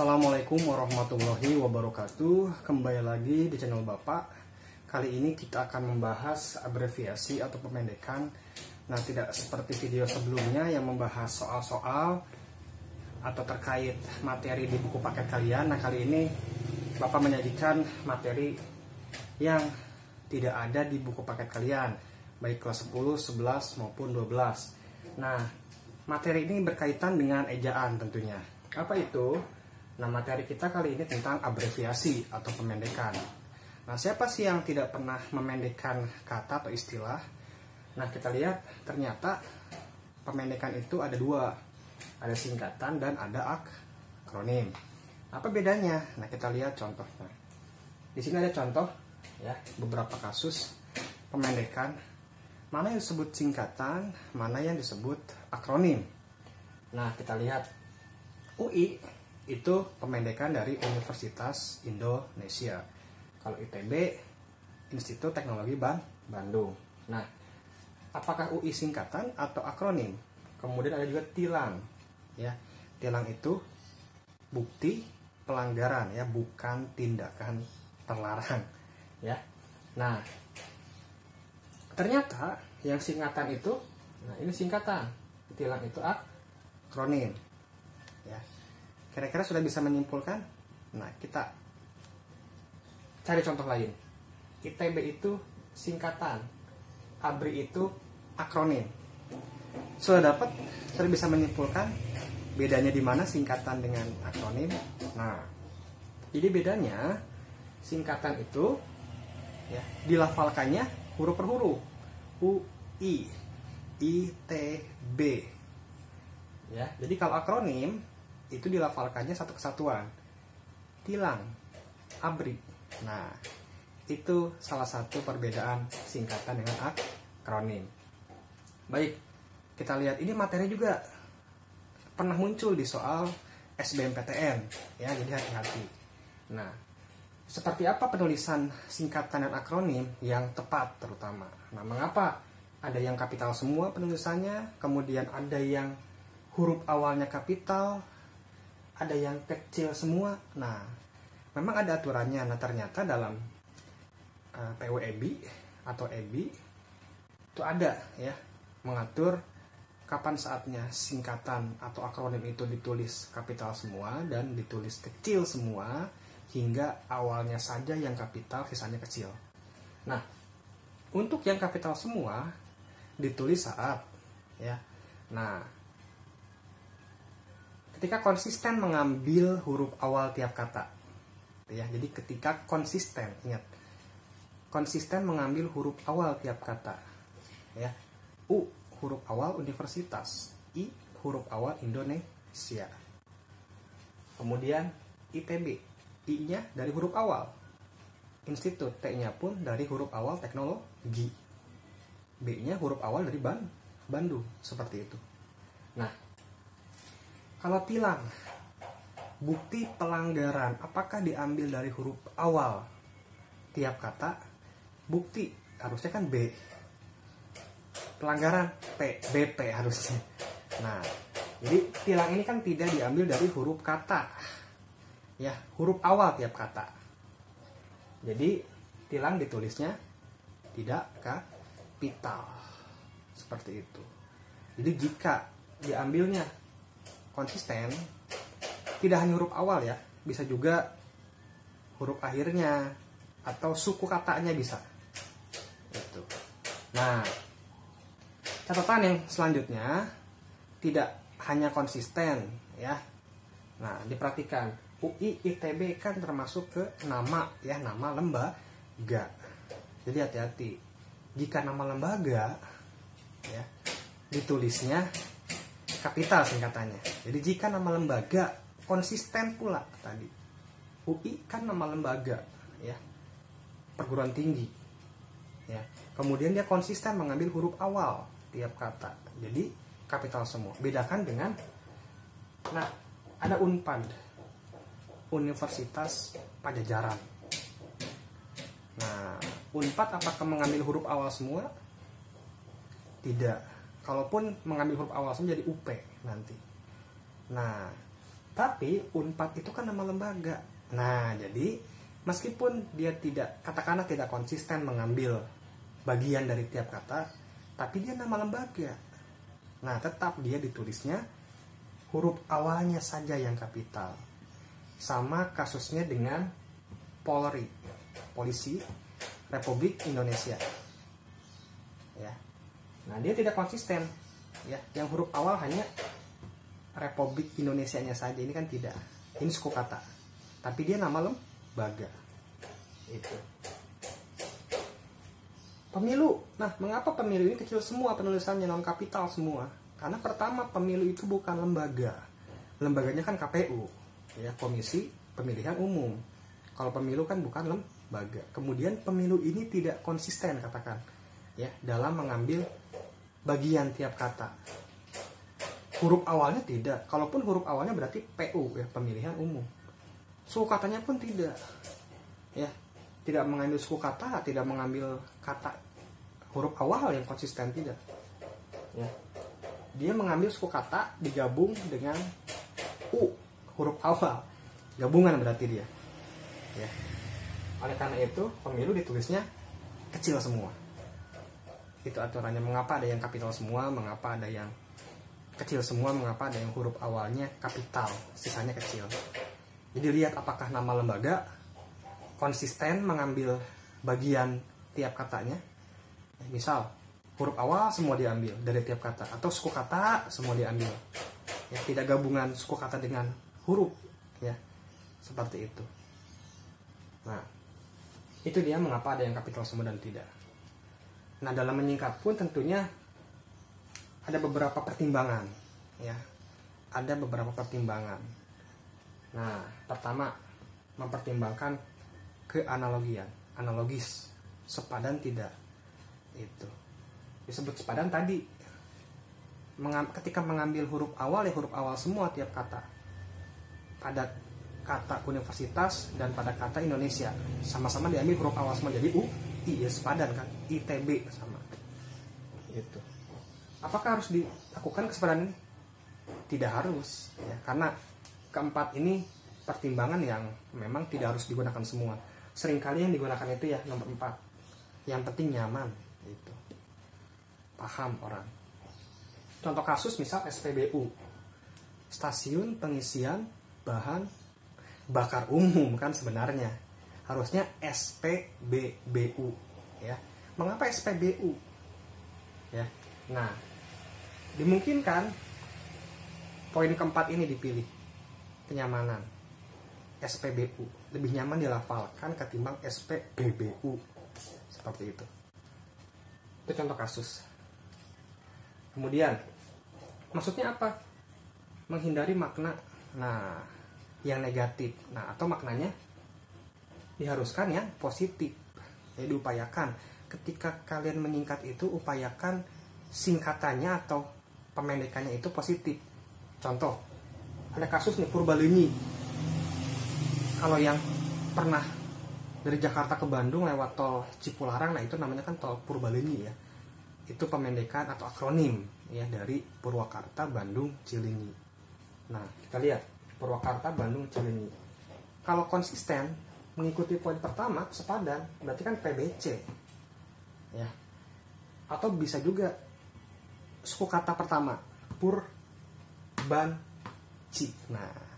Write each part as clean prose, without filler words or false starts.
Assalamualaikum warahmatullahi wabarakatuh. Kembali lagi di channel Bapak. Kali ini kita akan membahas abreviasi atau pemendekan. Nah, tidak seperti video sebelumnya yang membahas soal-soal atau terkait materi di buku paket kalian. Nah, kali ini Bapak menyajikan materi yang tidak ada di buku paket kalian, baik kelas 10, 11 maupun 12. Nah, materi ini berkaitan dengan ejaan tentunya. Apa itu? Nah, materi kita kali ini tentang abreviasi atau pemendekan. Nah, siapa sih yang tidak pernah memendekkan kata atau istilah? Nah, kita lihat ternyata pemendekan itu ada dua. Ada singkatan dan ada akronim. Apa bedanya? Nah, kita lihat contohnya. Di sini ada contoh ya, beberapa kasus pemendekan. Mana yang disebut singkatan, mana yang disebut akronim. Nah, kita lihat UI itu pemendekan dari Universitas Indonesia. Kalau ITB, Institut Teknologi Bandung. Nah, apakah UI singkatan atau akronim? Kemudian ada juga tilang. Ya, tilang itu bukti pelanggaran ya, bukan tindakan terlarang. Ya, nah ternyata yang singkatan itu, nah ini singkatan, tilang itu akronim. Ya, kira-kira sudah bisa menyimpulkan? Nah, kita cari contoh lain. ITB itu singkatan, ABRI itu akronim. Sudah dapat? Sudah bisa menyimpulkan bedanya di mana singkatan dengan akronim? Nah, jadi bedanya singkatan itu ya dilafalkannya huruf per huruf. UI, ITB. Ya, jadi kalau akronim itu dilafalkannya satu kesatuan. Tilang, ABRI. Nah, itu salah satu perbedaan singkatan dengan akronim. Baik, kita lihat ini materi juga pernah muncul di soal SBMPTN ya, jadi hati-hati. Nah, seperti apa penulisan singkatan dan akronim yang tepat terutama? Nah, mengapa ada yang kapital semua penulisannya, kemudian ada yang huruf awalnya kapital, ada yang kecil semua? Nah, memang ada aturannya. Nah, ternyata dalam PWEB atau EBI itu ada ya, mengatur kapan saatnya singkatan atau akronim itu ditulis kapital semua dan ditulis kecil semua, hingga awalnya saja yang kapital, sisanya kecil. Nah, untuk yang kapital semua ditulis saat ya. Nah, ketika konsisten mengambil huruf awal tiap kata ya, jadi ketika konsisten, ingat, konsisten mengambil huruf awal tiap kata ya. U huruf awal universitas, I huruf awal Indonesia, kemudian ITB, I-nya dari huruf awal, institut, T-nya pun dari huruf awal teknologi, B-nya huruf awal dari Bandung, seperti itu. Nah, kalau tilang, bukti pelanggaran apakah diambil dari huruf awal tiap kata? Bukti harusnya kan B, pelanggaran P, BP harusnya. Nah, jadi tilang ini kan tidak diambil dari huruf kata ya, huruf awal tiap kata. Jadi tilang ditulisnya tidak kapital, seperti itu. Jadi jika diambilnya konsisten, tidak hanya huruf awal ya, bisa juga huruf akhirnya atau suku katanya bisa. Itu. Nah, catatan yang selanjutnya tidak hanya konsisten ya. Nah, diperhatikan UI ITB kan termasuk ke nama ya, nama lembaga. Jadi hati-hati. Jika nama lembaga ya ditulisnya kapital singkatannya. Jadi jika nama lembaga konsisten pula tadi. UI kan nama lembaga ya, perguruan tinggi ya. Kemudian dia konsisten mengambil huruf awal tiap kata. Jadi kapital semua. Bedakan dengan, nah, ada Unpad, Universitas Pajajaran. Nah, Unpad apakah mengambil huruf awal semua? Tidak. Kalaupun mengambil huruf awal semua jadi UP nanti. Nah, Tapi Unpad itu kan nama lembaga. Nah, jadi meskipun dia katakanlah tidak konsisten mengambil bagian dari tiap kata, tapi dia nama lembaga. Nah, tetap dia ditulisnya huruf awalnya saja yang kapital. Sama kasusnya dengan Polri, Polisi Republik Indonesia. Ya. Nah, dia tidak konsisten. Ya, yang huruf awal hanya Republik Indonesianya saja. Ini kan tidak. Ini suku kata. Tapi dia nama lembaga. Itu. Pemilu. Nah, mengapa pemilu ini kecil semua penulisannya, non kapital semua? Karena pertama, pemilu itu bukan lembaga. Lembaganya kan KPU, ya, Komisi Pemilihan Umum. Kalau pemilu kan bukan lembaga. Kemudian pemilu ini tidak konsisten, katakan, ya, dalam mengambil bagian tiap kata. Huruf awalnya tidak. Kalaupun huruf awalnya berarti PU, ya, Pemilihan Umum. Suku katanya pun tidak. Ya, tidak mengambil suku kata, tidak mengambil kata huruf awal yang konsisten, tidak. Ya. Dia mengambil suku kata digabung dengan U, huruf awal. Gabungan berarti dia. Ya. Oleh karena itu, pemilu ditulisnya kecil semua. Itu aturannya. Mengapa ada yang kapital semua, mengapa ada yang kecil semua, mengapa ada yang huruf awalnya kapital, sisanya kecil. Jadi lihat apakah nama lembaga konsisten mengambil bagian tiap katanya. Misal huruf awal semua diambil dari tiap kata, atau suku kata semua diambil. Ya, tidak gabungan suku kata dengan huruf, ya. Seperti itu. Nah, itu dia mengapa ada yang kapital semua dan tidak. Nah, dalam menyingkat pun tentunya ada beberapa pertimbangan, ya. Ada beberapa pertimbangan. Nah, pertama, mempertimbangkan keanalogian, analogis, sepadan tidak. Itu disebut sepadan tadi. Ketika mengambil huruf awal, ya huruf awal semua tiap kata. Pada kata universitas dan pada kata Indonesia sama-sama diambil huruf awal semua, jadi UI, ya sepadan kan. ITB sama. Itu. Apakah harus dilakukan kesepadanan ini? Tidak harus, ya, karena keempat ini pertimbangan yang memang tidak harus digunakan semua. Seringkali yang digunakan itu ya nomor 4. Yang penting nyaman, itu. Paham orang. Contoh kasus misal SPBU, stasiun pengisian bahan bakar umum, kan sebenarnya harusnya SPBBU, ya. Mengapa SPBU? Ya. Nah, dimungkinkan poin keempat ini dipilih, kenyamanan. SPBU lebih nyaman dilafalkan ketimbang SPBBU, seperti itu. Itu contoh kasus. Kemudian maksudnya apa? Menghindari makna yang negatif. Nah, atau maknanya diharuskan yang positif. Ya, diupayakan ketika kalian menyingkat itu, upayakan singkatannya atau pemendekannya itu positif. Contoh, ada kasus nih Purbalenyi. Kalau yang pernah dari Jakarta ke Bandung lewat tol Cipularang, nah itu namanya kan tol Purbalenyi, ya. Itu pemendekan atau akronim, ya, dari Purwakarta, Bandung, Cilinyi. Nah, kita lihat Purwakarta, Bandung, Cilinyi. Kalau konsisten mengikuti poin pertama sepadan, berarti kan PBC, ya. Atau bisa juga suku kata pertama Purbanci. Nah,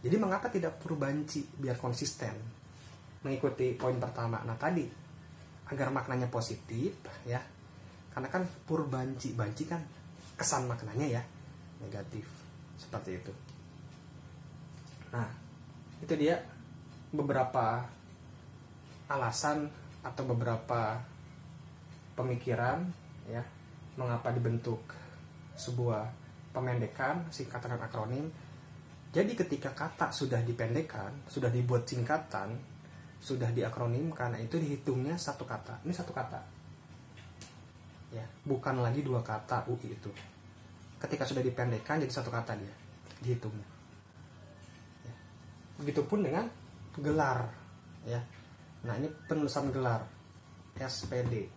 jadi mengapa tidak Purbanci biar konsisten mengikuti poin pertama? Nah, tadi agar maknanya positif, ya. Karena kan Purbanci, banci kan kesan maknanya ya negatif, seperti itu. Nah, itu dia beberapa alasan atau beberapa pemikiran, ya, mengapa dibentuk sebuah pemendekan, singkatan dan akronim. Jadi ketika kata sudah dipendekkan, sudah dibuat singkatan, sudah diakronimkan, nah itu dihitungnya satu kata. Ini satu kata, ya, bukan lagi dua kata UI itu. Ketika sudah dipendekkan jadi satu kata dia dihitungnya. Ya. Begitupun dengan gelar, ya. Nah, ini penulisan gelar SPD,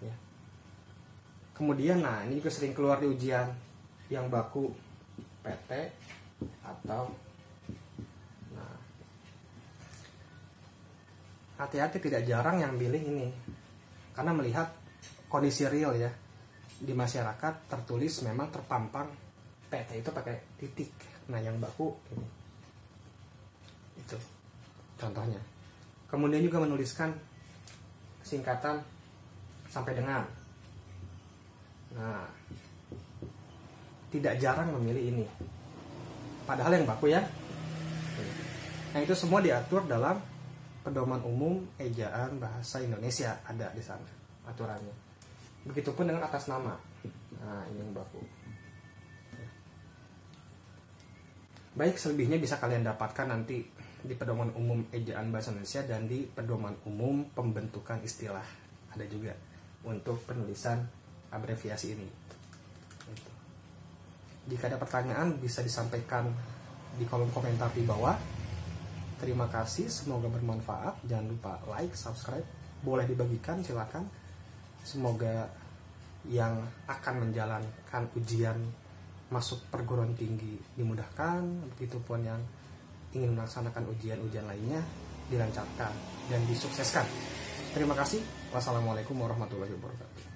ya. Kemudian, nah ini juga sering keluar di ujian yang baku PT, atau nah, hati-hati, tidak jarang yang pilih ini karena melihat kondisi real ya di masyarakat, tertulis memang terpampang PT itu pakai titik. Nah yang baku ini itu contohnya. Kemudian juga menuliskan singkatan sampai dengan. Nah tidak jarang memilih ini padahal yang baku ya. Nah itu semua diatur dalam Pedoman Umum Ejaan Bahasa Indonesia, ada di sana aturannya. Begitupun dengan atas nama. Nah ini yang baku. Baik, selebihnya bisa kalian dapatkan nanti di Pedoman Umum Ejaan Bahasa Indonesia dan di Pedoman Umum Pembentukan Istilah. Ada juga untuk penulisan abreviasi ini. Jika ada pertanyaan bisa disampaikan di kolom komentar di bawah. Terima kasih, semoga bermanfaat. Jangan lupa like, subscribe, boleh dibagikan, silakan. Semoga yang akan menjalankan ujian masuk perguruan tinggi dimudahkan, begitupun yang ingin melaksanakan ujian-ujian lainnya dilancarkan dan disukseskan. Terima kasih. Wassalamualaikum warahmatullahi wabarakatuh.